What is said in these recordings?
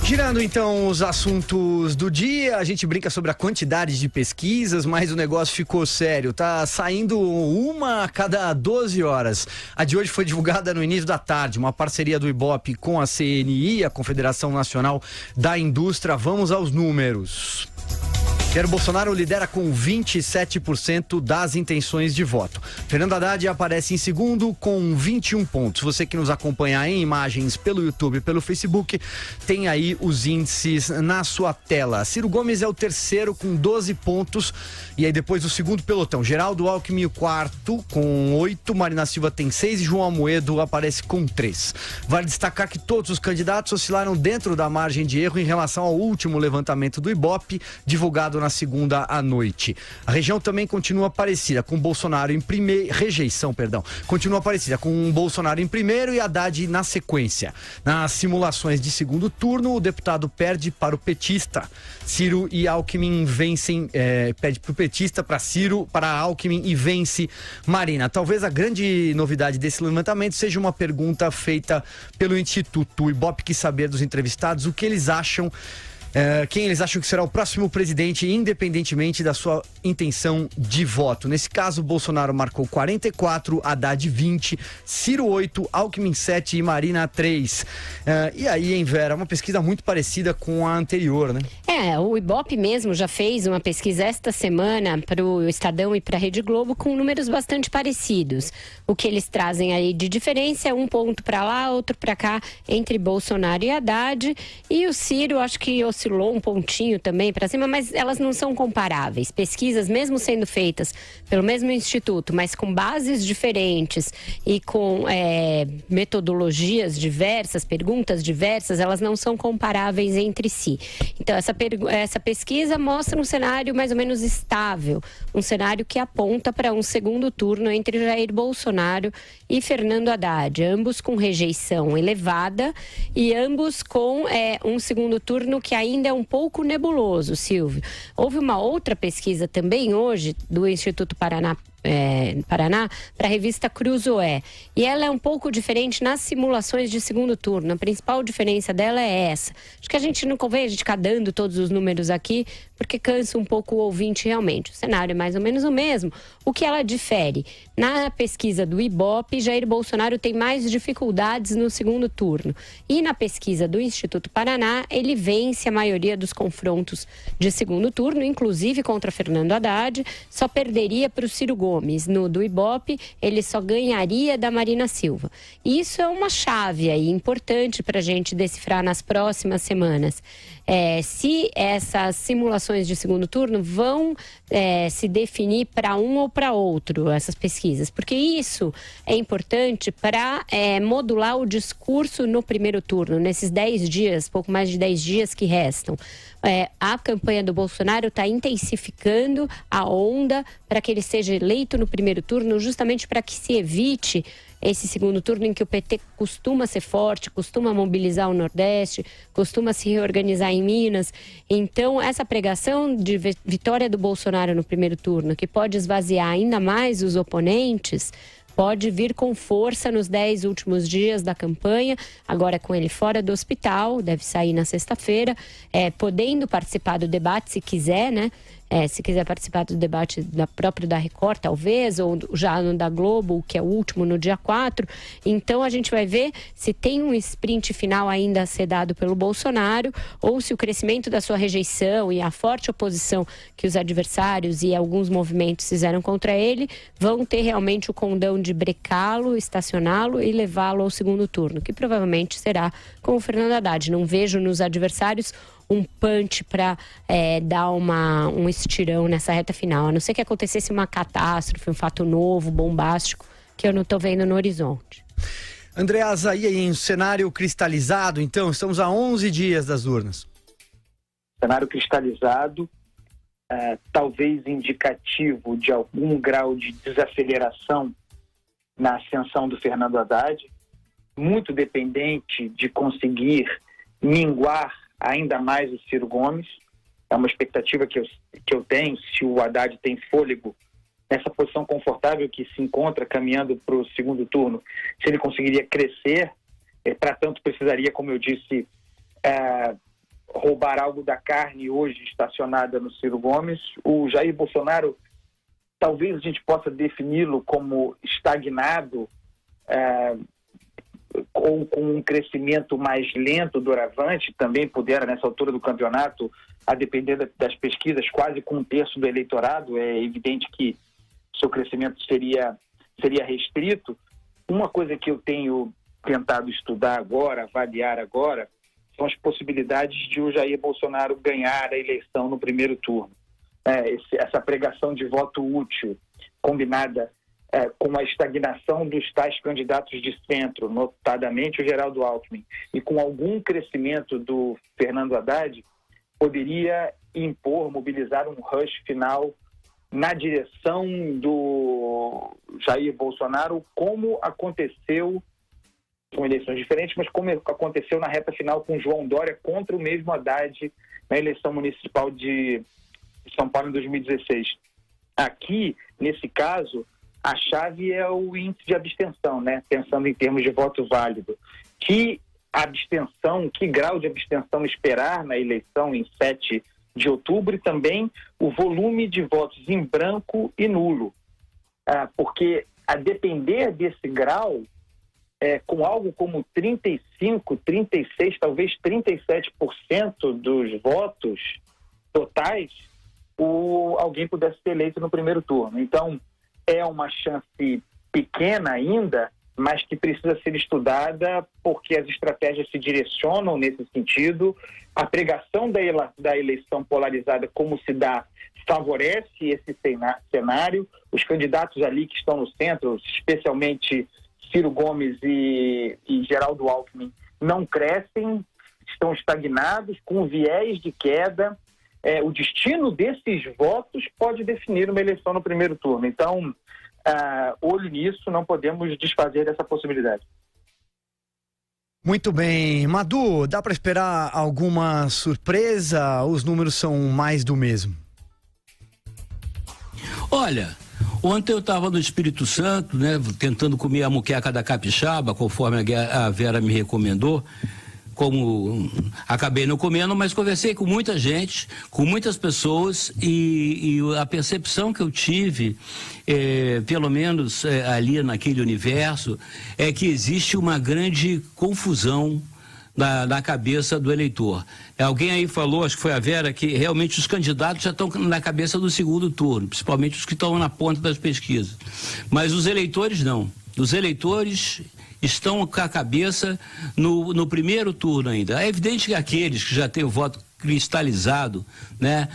Girando então os assuntos do dia, a gente brinca sobre a quantidade de pesquisas, mas o negócio ficou sério, tá saindo uma a cada 12 horas. A de hoje foi divulgada no início da tarde, uma parceria do Ibope com a CNI, a Confederação Nacional da Indústria. Vamos aos números. Jair Bolsonaro lidera com 27% das intenções de voto. Fernando Haddad aparece em segundo com 21 pontos. Você que nos acompanha em imagens pelo YouTube e pelo Facebook, tem aí os índices na sua tela. Ciro Gomes é o terceiro com 12 pontos. E aí depois o segundo pelotão. Geraldo Alckmin o quarto com 8. Marina Silva tem 6 e João Amoedo aparece com 3. Vale destacar que todos os candidatos oscilaram dentro da margem de erro em relação ao último levantamento do Ibope, divulgado na segunda à noite. A região também continua parecida com Bolsonaro em primeiro, continua parecida com Bolsonaro em primeiro e Haddad na sequência. Nas simulações de segundo turno, o deputado perde para o petista. Ciro e Alckmin vencem, perde para o petista, para Ciro, para Alckmin e vence Marina. Talvez a grande novidade desse levantamento seja uma pergunta feita pelo Instituto. O Ibope quis saber dos entrevistados o que eles acham, quem eles acham que será o próximo presidente, independentemente da sua intenção de voto. Nesse caso, Bolsonaro marcou 44, Haddad 20, Ciro 8, Alckmin 7 e Marina 3. E aí, hein, Vera, uma pesquisa muito parecida com a anterior, né? O Ibope mesmo já fez uma pesquisa esta semana para o Estadão e para a Rede Globo com números bastante parecidos. O que eles trazem aí de diferença é um ponto para lá, outro para cá, entre Bolsonaro e Haddad. E o Ciro, acho que oscilou um pontinho também para cima, mas elas não são comparáveis. Pesquisas, mesmo sendo feitas pelo mesmo instituto, mas com bases diferentes e com metodologias diversas, perguntas diversas, elas não são comparáveis entre si. Então, essa pesquisa mostra um cenário mais ou menos estável, um cenário que aponta para um segundo turno entre Jair Bolsonaro e Fernando Haddad, ambos com rejeição elevada e ambos com um segundo turno que ainda é um pouco nebuloso, Silvio. Houve uma outra pesquisa também hoje do Instituto Paraná para a revista Cruzoé. E ela é um pouco diferente nas simulações de segundo turno. A principal diferença dela é essa. Acho que a gente não convém a gente ficar dando todos os números aqui, porque cansa um pouco o ouvinte realmente. O cenário é mais ou menos o mesmo. O que ela difere? Na pesquisa do Ibope, Jair Bolsonaro tem mais dificuldades no segundo turno. E na pesquisa do Instituto Paraná, ele vence a maioria dos confrontos de segundo turno, inclusive contra Fernando Haddad, só perderia para o Ciro Gomes. No do Ibope, ele só ganharia da Marina Silva. Isso é uma chave aí importante para a gente decifrar nas próximas semanas. Se essas simulações de segundo turno vão se definir para um ou para outro, essas pesquisas, porque isso é importante para modular o discurso no primeiro turno, nesses 10 dias, pouco mais de 10 dias que restam. A campanha do Bolsonaro está intensificando a onda para que ele seja eleito no primeiro turno, justamente para que se evite esse segundo turno em que o PT costuma ser forte, costuma mobilizar o Nordeste, costuma se reorganizar em Minas. Então, essa pregação de vitória do Bolsonaro no primeiro turno, que pode esvaziar ainda mais os oponentes, pode vir com força nos 10 últimos dias da campanha, agora com ele fora do hospital, deve sair na sexta-feira, podendo participar do debate se quiser, né? Se quiser participar do debate próprio da Record, talvez, ou já no da Globo, que é o último, no dia 4. Então, a gente vai ver se tem um sprint final ainda a ser dado pelo Bolsonaro, ou se o crescimento da sua rejeição e a forte oposição que os adversários e alguns movimentos fizeram contra ele, vão ter realmente o condão de brecá-lo, estacioná-lo e levá-lo ao segundo turno, que provavelmente será com o Fernando Haddad. Não vejo nos adversários um punch para dar um estirão nessa reta final, a não ser que acontecesse uma catástrofe, um fato novo, bombástico, que eu não estou vendo no horizonte. Andreasa, e aí, em cenário cristalizado, então, estamos a 11 dias das urnas. Cenário cristalizado, talvez indicativo de algum grau de desaceleração na ascensão do Fernando Haddad, muito dependente de conseguir minguar ainda mais o Ciro Gomes. É uma expectativa que eu tenho, se o Haddad tem fôlego nessa posição confortável que se encontra caminhando para o segundo turno, se ele conseguiria crescer, para tanto precisaria, como eu disse, roubar algo da carne hoje estacionada no Ciro Gomes. O Jair Bolsonaro, talvez a gente possa defini-lo como estagnado, ou com um crescimento mais lento, doravante, também pudera, nessa altura do campeonato, a depender das pesquisas, quase com 1/3 do eleitorado. É evidente que seu crescimento seria restrito. Uma coisa que eu tenho tentado estudar agora, avaliar agora, são as possibilidades de o Jair Bolsonaro ganhar a eleição no primeiro turno. Essa pregação de voto útil, combinada com a estagnação dos tais candidatos de centro, notadamente o Geraldo Alckmin, e com algum crescimento do Fernando Haddad, poderia mobilizar um rush final na direção do Jair Bolsonaro, como aconteceu, são eleições diferentes, mas como aconteceu na reta final com João Dória contra o mesmo Haddad na eleição municipal de São Paulo em 2016. Aqui, nesse caso, a chave é o índice de abstenção, né? Pensando em termos de voto válido. Que grau de abstenção esperar na eleição em 7 de outubro, e também o volume de votos em branco e nulo. Porque, a depender desse grau, com algo como 35%, 36%, talvez 37% dos votos totais, alguém pudesse ser eleito no primeiro turno. Então, é uma chance pequena ainda, mas que precisa ser estudada, porque as estratégias se direcionam nesse sentido. A pregação da eleição polarizada, como se dá, favorece esse cenário. Os candidatos ali que estão no centro, especialmente Ciro Gomes e Geraldo Alckmin, não crescem, estão estagnados, com viés de queda. O destino desses votos pode definir uma eleição no primeiro turno. Então, olho nisso, não podemos desfazer dessa possibilidade. Muito bem. Madu, dá para esperar alguma surpresa? Os números são mais do mesmo? Olha, ontem eu estava no Espírito Santo, né, tentando comer a muqueca da capixaba, conforme a Vera me recomendou. Como acabei não comendo, mas conversei com muita gente, com muitas pessoas, e a percepção que eu tive, pelo menos ali naquele universo, é que existe uma grande confusão na cabeça do eleitor. Alguém aí falou, acho que foi a Vera, que realmente os candidatos já estão na cabeça do segundo turno, principalmente os que estão na ponta das pesquisas. Mas os eleitores não. Os eleitores estão com a cabeça no primeiro turno ainda. É evidente que aqueles que já têm o voto cristalizado, né,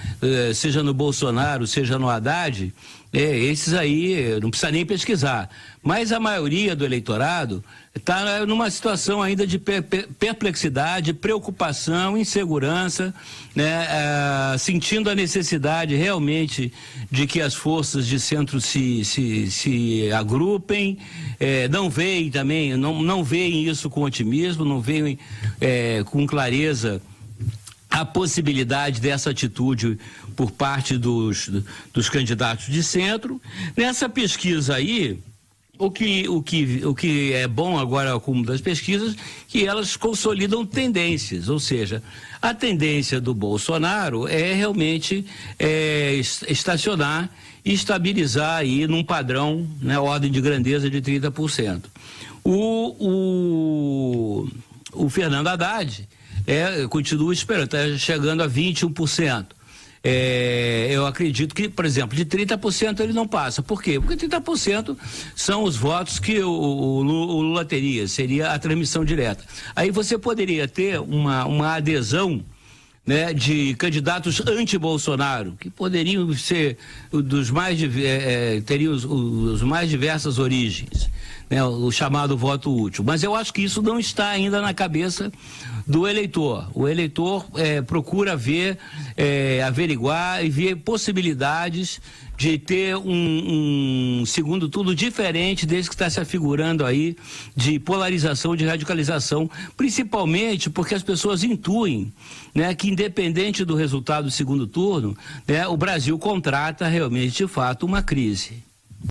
seja no Bolsonaro, seja no Haddad, esses aí não precisa nem pesquisar. Mas a maioria do eleitorado está numa situação ainda de perplexidade, preocupação, insegurança, né, sentindo a necessidade realmente de que as forças de centro se agrupem, não veem também, não veem isso com otimismo, não veem com clareza a possibilidade dessa atitude por parte dos candidatos de centro. Nessa pesquisa aí, o que é bom agora, como das pesquisas, que elas consolidam tendências, ou seja, a tendência do Bolsonaro é realmente estacionar e estabilizar aí num padrão, né, ordem de grandeza de 30%. O Fernando Haddad continua esperando, está chegando a 21%. Eu acredito que, por exemplo, de 30% ele não passa. Por quê? Porque 30% são os votos que o Lula teria, seria a transmissão direta. Aí você poderia ter uma adesão, né, de candidatos anti-Bolsonaro, que poderiam ser teriam os mais diversas origens, né, o chamado voto útil. Mas eu acho que isso não está ainda na cabeça do eleitor. O eleitor procura ver, averiguar e ver possibilidades de ter um segundo turno diferente desse que está se afigurando aí, de polarização, de radicalização, principalmente porque as pessoas intuem, né, que independente do resultado do segundo turno, né, o Brasil contrata realmente, de fato, uma crise.